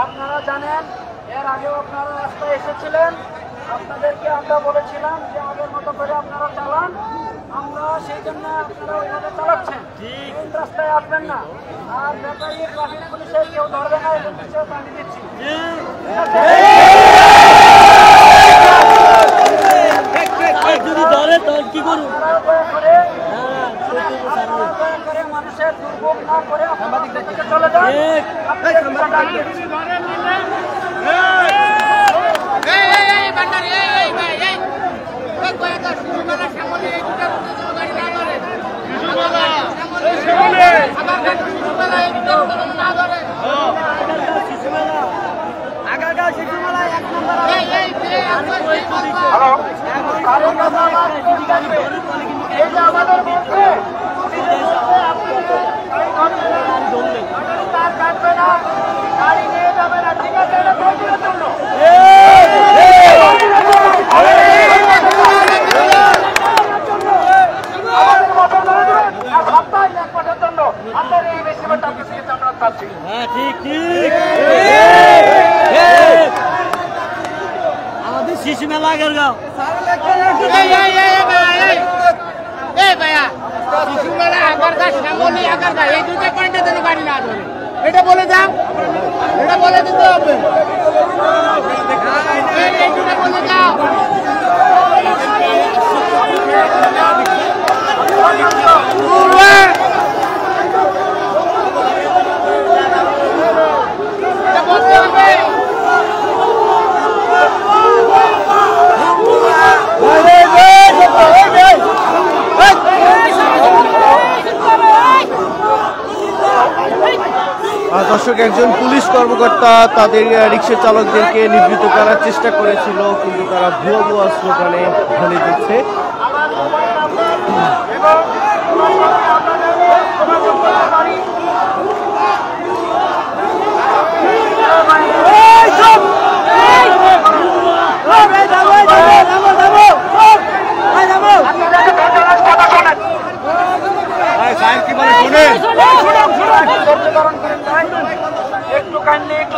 আপনারা জানেন এর আগেও আপনারা রাস্তায় এসেছিলেন, আপনাদেরকে আমরা বলেছিলাম যে আগের মতো করে আপনারা চালান, আমরা সেই জন্য আপনারা ওইভাবে চালাচ্ছেন, মেইন রাস্তায় আসবেন না। আর ব্যাপারী ট্রাফিক পুলিশে কেউ ধরবে না, এবং বিষয়ে পানি দিচ্ছি। মানুষের দুর্ভোগ না করে চলে যান। আমাদের মধ্যে কাটবে না, গাড়ি নিয়ে যাবে না, ঠিক আছে? এটা প্রতিরোধের জন্য সপ্তাহে 1 মাসের জন্য আমাদের এই বেশিরভাগটা পিছিয়ে আমরা পাচ্ছি। ঠিক ঠিক আমাদের শিশু মেলা আগের গাঁও এই দুটো পয়েন্টের জন্য গাড়ি না ধরে, এটা বলে দাও, এটা বলে দিতে হবে, এইটা বলে দাও। দর্শক, একজন পুলিশ কর্মকর্তা তাদের রিক্সা চালকদেরকে নিবৃত্ত করার চেষ্টা করেছিল, কিন্তু তারা ভুয়া ভুয়া স্লোগানে ঢালে দিচ্ছে। একটু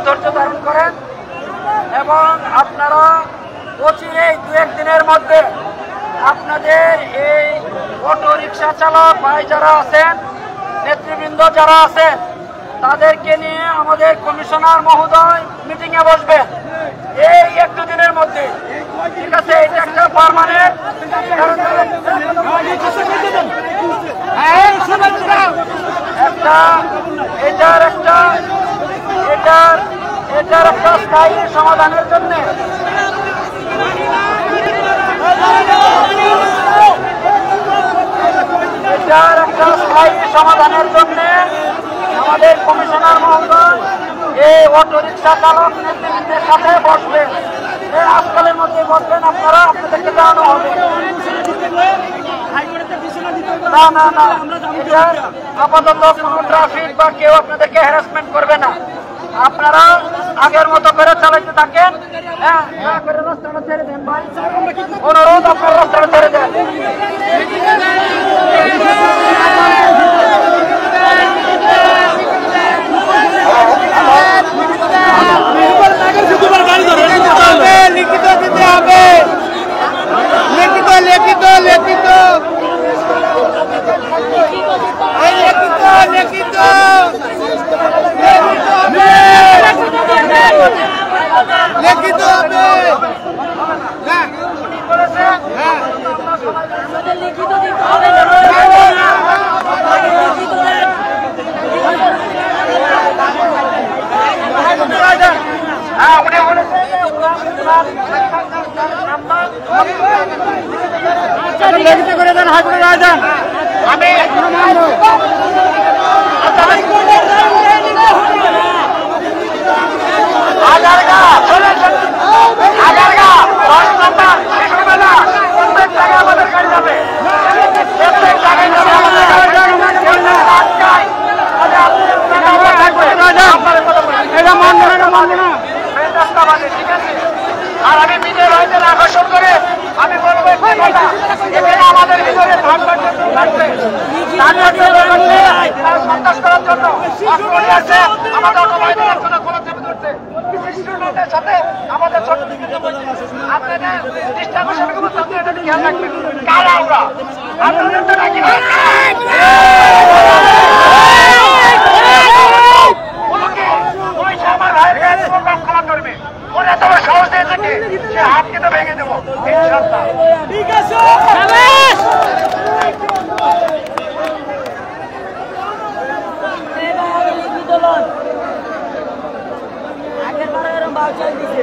ধৈর্য ধারণ করেন এবং আপনারা অচিরেই 2-1 দিনের মধ্যে আপনাদের এই অটো রিক্সা চালক ভাই যারা আছেন, নেতৃবৃন্দ যারা আছেন, তাদেরকে নিয়ে আমাদের কমিশনার মহোদয় মিটিং এ বসবেন এই 1-2 দিনের মধ্যে, ঠিক আছে? এটা একটা পার্মানেন্ট এটার একটা স্থায়ী সমাধানের জন্য আমাদের কমিশনার মহোদয় এই অটো রিক্সা চালক নেতৃবৃন্দের সাথে বসবেন, এই আজকালের মধ্যে বসবেন, আপনারা আপনাদেরকে জানানো হবে। না না না, আপাতত কোনো ট্রাফিক বা কেউ আপনাদেরকে হ্যারাসমেন্ট করবে না, আপনারা আগের মতো করে চালাইতে থাকেন। হ্যাঁ, রাস্তাটা ছেড়ে দেন ভাই, অনুরোধ আপনার রাস্তাটা ছেড়ে দেন। লিখিত দিতে হবে, লিখিত লিখিত লিখিত লিখিত লিখিত হবে। লিখিত দিতে হবে, লিখিত করে দেন, হাইকোর্টে রায় আমি আমাদের গাড়ি যাবে, ঠিক আছে? আর আমি বিজয় ভাইদের আকর্ষণ করে আমি বলবো আমাদের ভিতরে অস্ত্র নিয়ে আসছে আমাদের অটো ভাইদের একজনে খোলা চেপে ধরছে স্টুডেন্টদের সাথে আমাদের ছোট আপনাদের চেষ্টা করে সেরকম সাথে এটা খেয়াল রাখবেন কারা আমরা আপনাদের তো নাকি আমার ভাইয়ের ক্ষমা করবে ওর এত বড় সাহস দিয়েছে কি সে হাত কেটে ভেঙে দেবো ইনশাআল্লাহ ঠিক আছে আগের বার এরকম বাউচার দিছে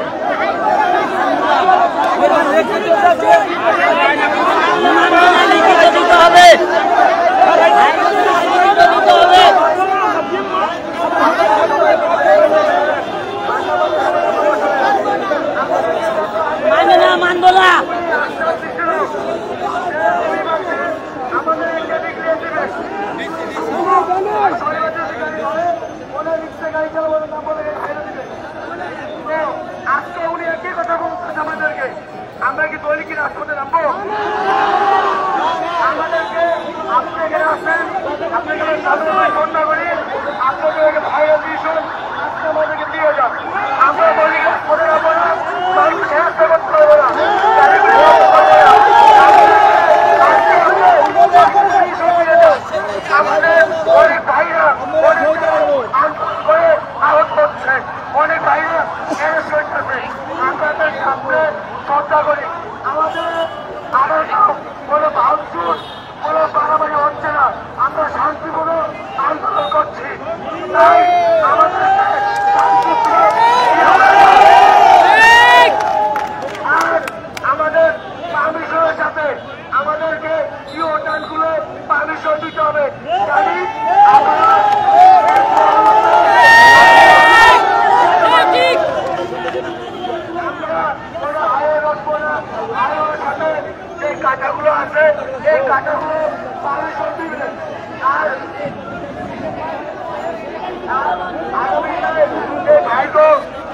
মানবলা আজকে উনি একই কথা বলছেন আমাদেরকে আমরা কি দৈনিক রাজপথে নামবো আমাদেরকে আপনি এখানে আসেন আপনাকে ঘটনা করি আপনাকে ভাইরাল দিয়েছেন আজকে আমাদেরকে দিয়ে যান আমরা দৈনিক রাজপথে নামবো না মানুষ চেষ্টা করতে পারবো না আমাদের অনেক ভাইরা আহত করছে অনেক ভাইরা অ্যারেস্ট করতেছে আমরা তার সামনে শ্রদ্ধা করি আমাদের আরো কোনো ভাঙচুর কোনো বাড়াবাড়ি হচ্ছে না আমরা শান্তিপূর্ণ আন্দোলন করছি তাই আমাদেরকে আর আমাদের পারমিশনের সাথে আমাদেরকে ইউটার্নগুলো পারমিশন দিতে হবে জানি যে কাঁটাগুলো আছে এই কাঁটাগুলো পারমিশন দিবেন আর ভাইগো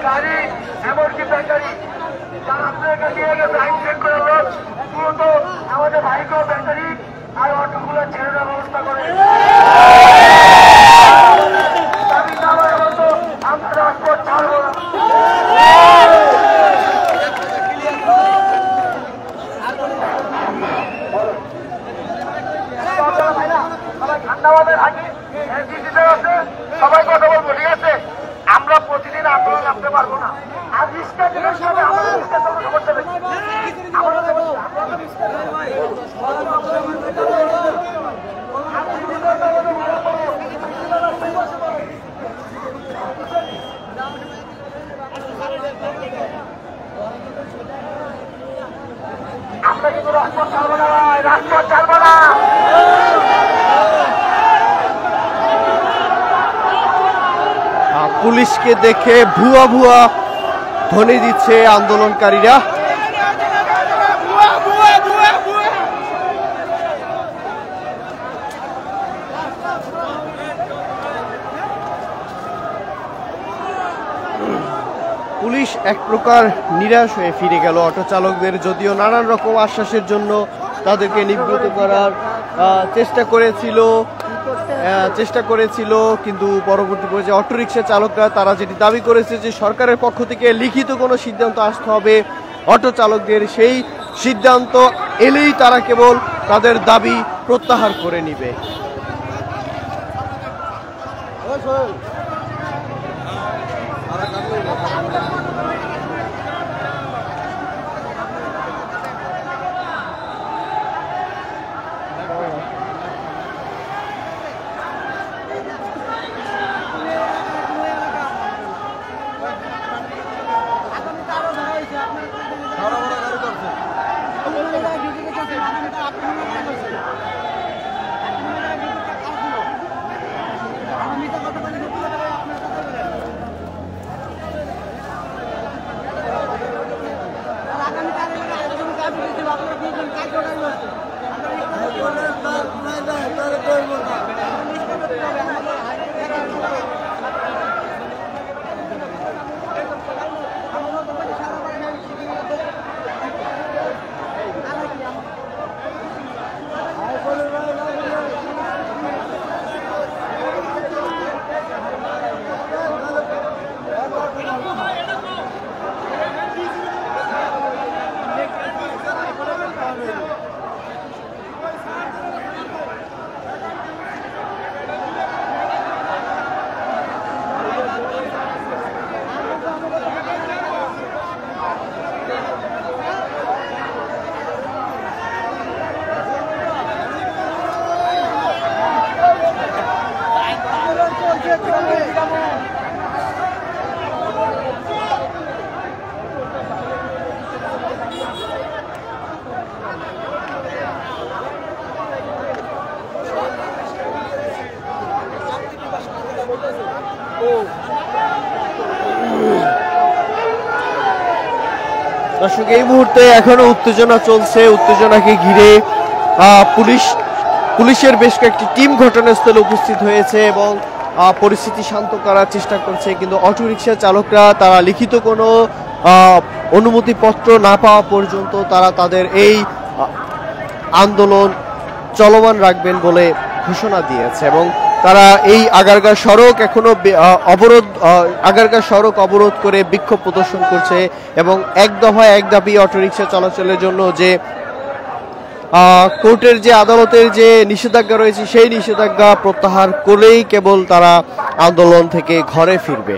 গাড়ি এমনকি ব্যাটারি যারা আপনাকে নিয়ে গেছে আইন চেক করে লোক দ্রুত আমাদের ভাইগো ব্যাটারি আর অটোগুলো ছেড়ে দেওয়ার ব্যবস্থা করে দাবি দাবার মতো আমরা রাজপথ ছাড়বো না সবাই কথা বলবো ঠিক আছে আমরা প্রতিদিন আন্দোলন নামতে পারবো না আর রিস্কা দিনের সাথে আমাদের রিস্কা চালু করতে হবে আমরা কিন্তু রাজপথ ছাড়বো না রাজপথ ছাড়বো না পুলিশকে দেখে ভুয়া ভুয়া ধ্বনি দিচ্ছে আন্দোলনকারীরা পুলিশ এক প্রকার নিরাশ হয়ে ফিরে গেল অটো চালকদের যদিও নানান রকম আশ্বাসের জন্য তাদেরকে নিবৃত্ত করার চেষ্টা করেছিল কিন্তু পরবর্তী পর্যায়ে অটোরিকশা চালকরা তারা যেটি দাবি করেছে যে সরকারের পক্ষ থেকে লিখিত কোনো সিদ্ধান্ত আসতে হবে অটো চালকদের সেই সিদ্ধান্ত এলেই তারা কেবল তাদের দাবি প্রত্যাহার করে নিবে দর্শক, এই মুহূর্তে এখনো উত্তেজনা চলছে। উত্তেজনাকে ঘিরে পুলিশের বেশ কয়েকটি টিম ঘটনাস্থলে উপস্থিত হয়েছে এবং পরিস্থিতি শান্ত করার চেষ্টা করছে, কিন্তু অটোরিকশা চালকরা তারা লিখিত কোনো অনুমতিপত্র না পাওয়া পর্যন্ত তারা তাদের এই আন্দোলন চলমান রাখবেন বলে ঘোষণা দিয়েছে এবং তারা এই আগারগাঁও সড়ক এখনো আগারগাঁও সড়ক অবরোধ করে বিক্ষোভ প্রদর্শন করছে এবং এক দফায় এক দাবি অটোরিকশা চলাচলের জন্য যে কোর্টের যে আদালতের যে নিষেধাজ্ঞা রয়েছে সেই নিষেধাজ্ঞা প্রত্যাহার করেই কেবল তারা আন্দোলন থেকে ঘরে ফিরবে।